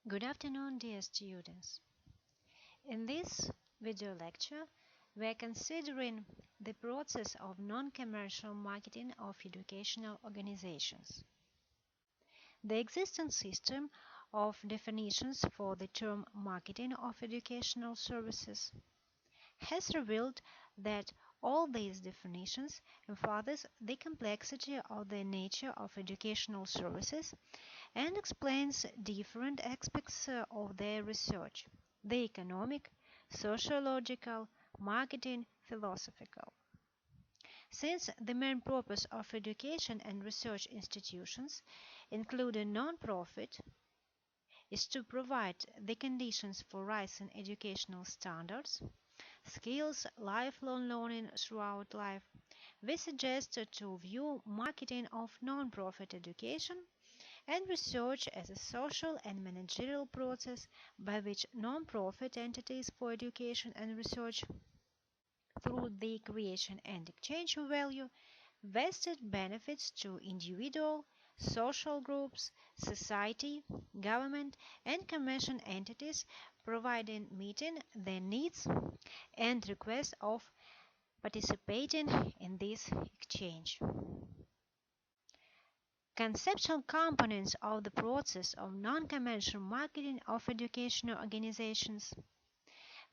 Good afternoon, dear students. In this video lecture, we are considering the process of non-commercial marketing of educational organizations. The existing system of definitions for the term marketing of educational services has revealed that all these definitions emphasize the complexity of the nature of educational services and explains different aspects of their research: the economic, sociological, marketing, philosophical. Since the main purpose of education and research institutions, including non-profit, is to provide the conditions for rising educational standards, skills, lifelong learning throughout life, we suggest to view marketing of non-profit education and research as a social and managerial process by which non-profit entities for education and research, through the creation and exchange of value, vested benefits to individual, social groups, society, government, and commercial entities, providing meeting the needs and requests of participating in this exchange. Conceptual components of the process of non-commercial marketing of educational organizations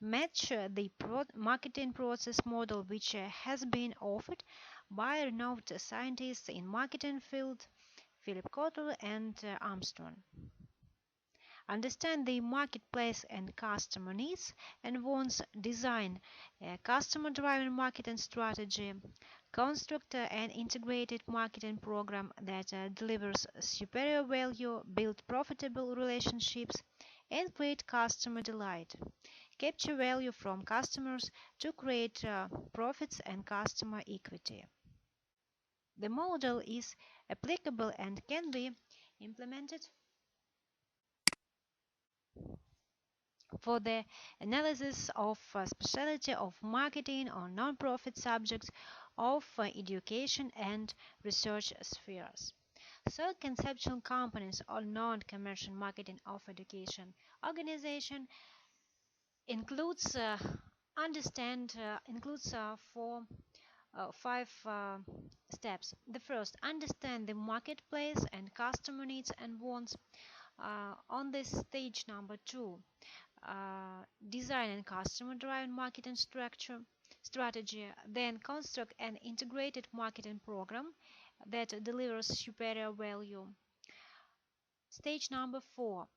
match the marketing process model which has been offered by renowned scientists in marketing field Philip Kotler and Armstrong. Understand the marketplace and customer needs and wants, design a customer-driven marketing strategy, construct an integrated marketing program that delivers superior value, build profitable relationships, and create customer delight. Capture value from customers to create profits and customer equity. The model is applicable and can be implemented for the analysis of specialty of marketing or non-profit subjects of education and research spheres. So, conceptual components or non-commercial marketing of education organization includes five steps. The first, understand the marketplace and customer needs and wants. On this stage number 2, design and customer-driven marketing strategy, then construct an integrated marketing program that delivers superior value. Stage number 4,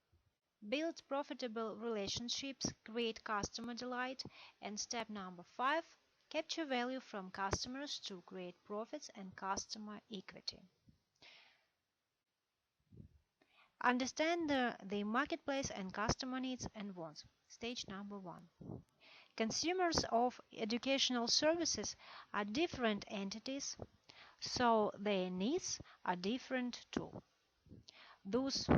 build profitable relationships, create customer delight, and step number 5, capture value from customers to create profits and customer equity. Understand the marketplace and customer needs and wants. Stage number 1. Consumers of educational services are different entities, so their needs are different too. Thus,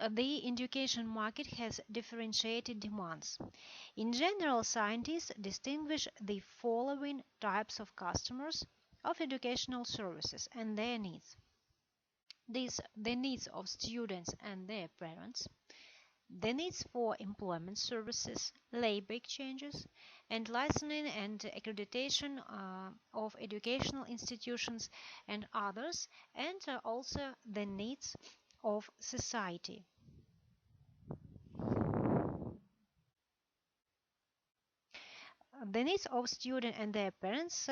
the education market has differentiated demands. In general, scientists distinguish the following types of customers of educational services and their needs. The needs of students and their parents, the needs for employment services, labor exchanges, and licensing and accreditation of educational institutions and others, and also the needs of society. The needs of students and their parents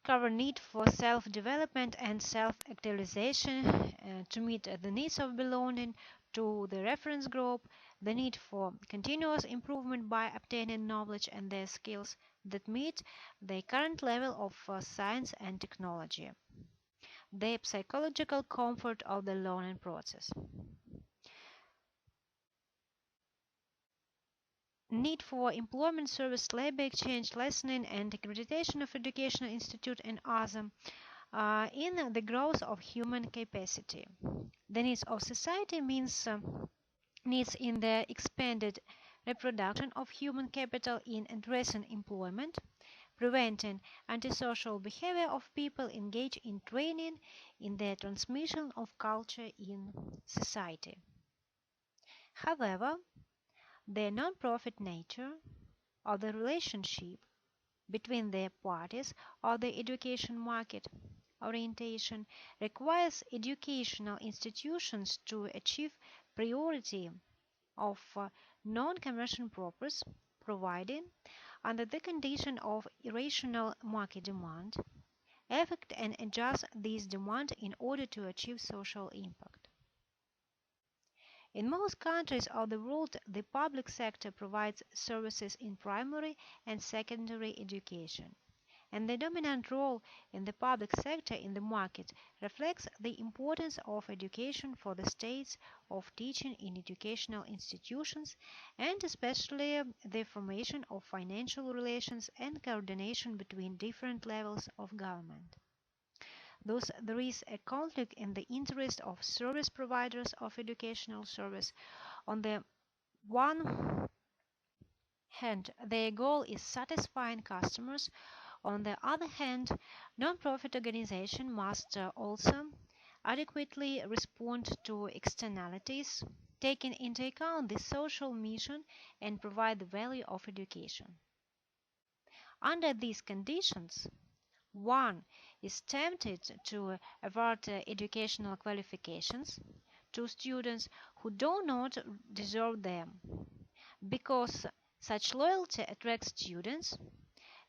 cover need for self-development and self-actualization to meet the needs of belonging to the reference group, the need for continuous improvement by obtaining knowledge and their skills that meet the current level of science and technology, the psychological comfort of the learning process. Need for employment service, labor exchange, licensing and accreditation of educational institute and other in the growth of human capacity. The needs of society means needs in the expanded reproduction of human capital in addressing employment, preventing antisocial behavior of people engaged in training, in the transmission of culture in society. However, the non-profit nature of the relationship between the parties or the education market orientation requires educational institutions to achieve priority of non-commercial purpose, providing, under the condition of irrational market demand, affect and adjust this demand in order to achieve social impact. In most countries of the world, the public sector provides services in primary and secondary education, and the dominant role in the public sector in the market reflects the importance of education for the states of teaching in educational institutions, and especially the formation of financial relations and coordination between different levels of government. Thus, there is a conflict in the interest of service providers of educational service. On the one hand, their goal is satisfying customers. On the other hand, non-profit organizations must also adequately respond to externalities, taking into account the social mission and provide the value of education. Under these conditions, one is tempted to award educational qualifications to students who do not deserve them, because such loyalty attracts students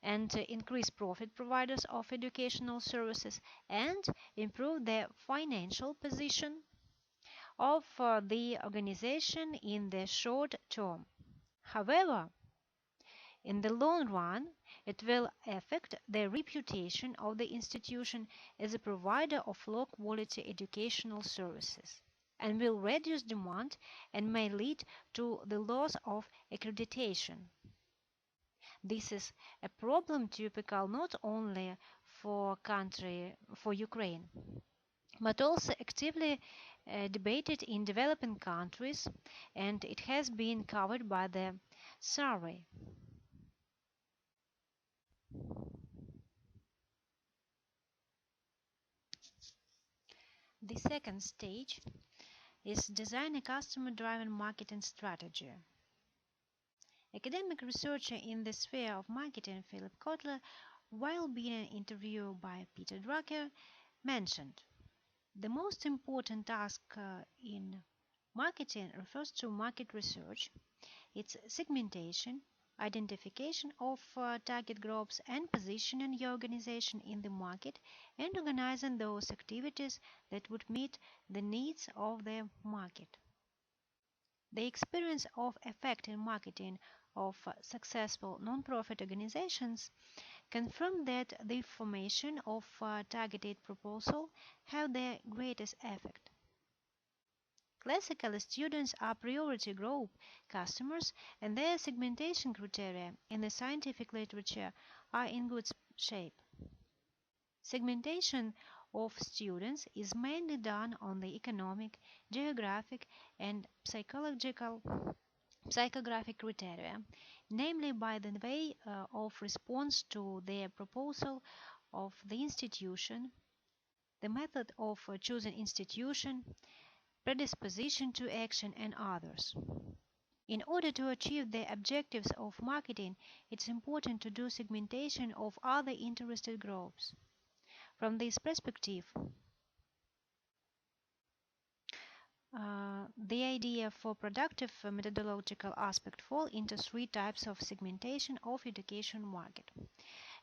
and increase profit providers of educational services and improve the financial position of the organization in the short term. However, in the long run, it will affect the reputation of the institution as a provider of low-quality educational services and will reduce demand and may lead to the loss of accreditation. This is a problem typical not only for Ukraine, but also actively debated in developing countries, and it has been covered by the survey. The second stage is design a customer-driven marketing strategy. Academic researcher in the sphere of marketing Philip Kotler, while being interviewed by Peter Drucker, mentioned the most important task in marketing refers to market research, its segmentation, identification of target groups, and positioning your organization in the market and organizing those activities that would meet the needs of the market. The experience of effective marketing of successful non-profit organizations confirm that the formation of targeted proposal have the greatest effect. Classically, students are priority group customers, and their segmentation criteria in the scientific literature are in good shape. Segmentation of students is mainly done on the economic, geographic, and psychographic criteria, namely by the way of response to their proposal of the institution, the method of choosing institution, predisposition to action, and others. In order to achieve the objectives of marketing, it's important to do segmentation of other interested groups. From this perspective, the idea for productive methodological aspect fall into three types of segmentation of education market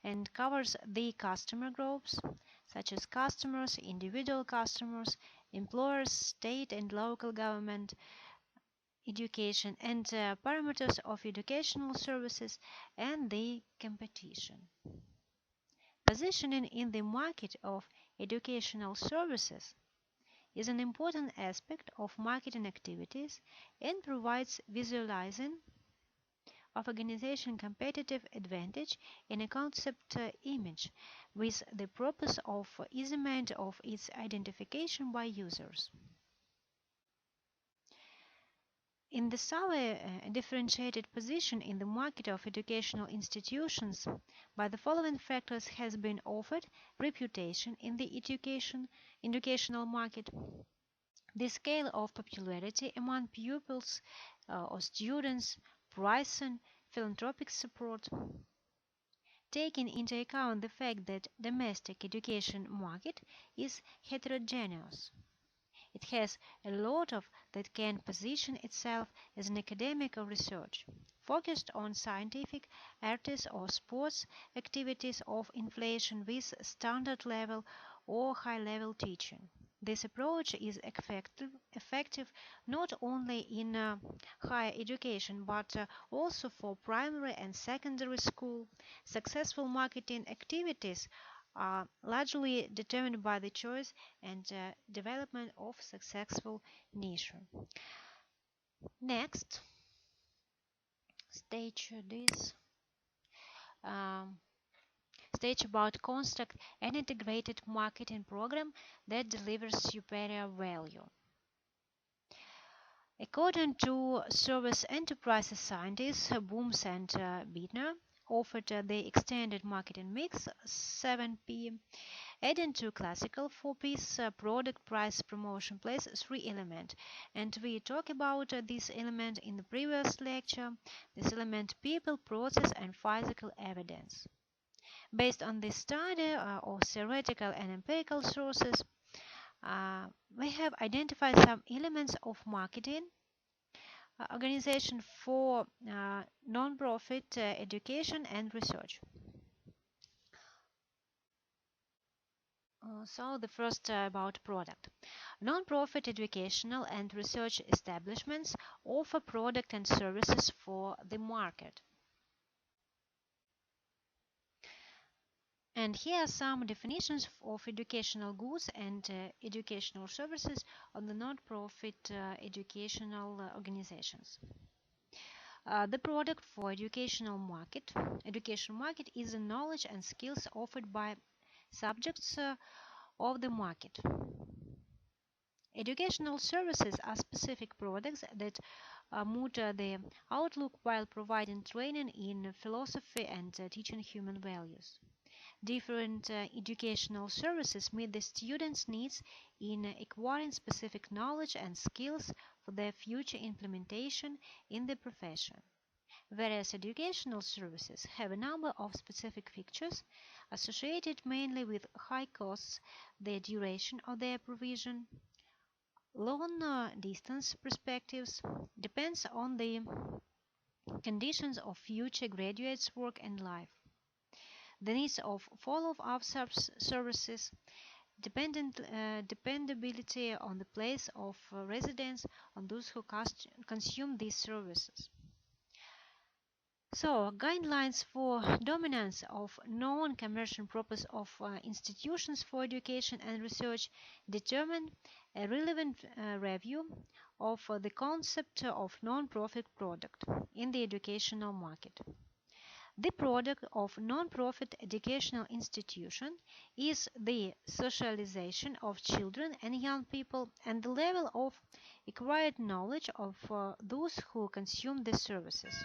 and covers the customer groups such as customers, individual customers, employers, state and local government, education, and parameters of educational services and the competition. Positioning in the market of educational services is an important aspect of marketing activities and provides visualizing of organization competitive advantage in a concept image with the purpose of easement of its identification by users. In the survey, a differentiated position in the market of educational institutions by the following factors has been offered: reputation in the educational market, The scale of popularity among pupils or students, price and philanthropic support, taking into account the fact that domestic education market is heterogeneous. It has a lot of that can position itself as an academic or research, focused on scientific, artists or sports activities of inflation with standard level or high level teaching. This approach is effective not only in higher education but also for primary and secondary school. Successful marketing activities are largely determined by the choice and development of successful niche. Next, stage this um, stage about construct an integrated marketing program that delivers superior value. According to service enterprises scientists Booms and Bittner, offered the extended marketing mix 7P. Adding to classical 4P's product price promotion plays 3 elements, and we talked about this element in the previous lecture. This element people, process and physical evidence. Based on this study of theoretical and empirical sources, we have identified some elements of marketing organization for non-profit education and research. So the first about product. Non-profit educational and research establishments offer product and services for the market. And here are some definitions of educational goods and educational services on the non-profit educational organizations. The product for education market is the knowledge and skills offered by subjects of the market. Educational services are specific products that moot the outlook while providing training in philosophy and teaching human values. Different educational services meet the students' needs in acquiring specific knowledge and skills for their future implementation in the profession. Various educational services have a number of specific features associated mainly with high costs, the duration of their provision, long distance perspectives, depends on the conditions of future graduates' work and life. The needs of follow-up services, dependability on the place of residence on those who consume these services. So, guidelines for dominance of non-commercial purpose of institutions for education and research determine a relevant review of the concept of non-profit product in the educational market. The product of non-profit educational institution is the socialization of children and young people and the level of acquired knowledge of those who consume the services.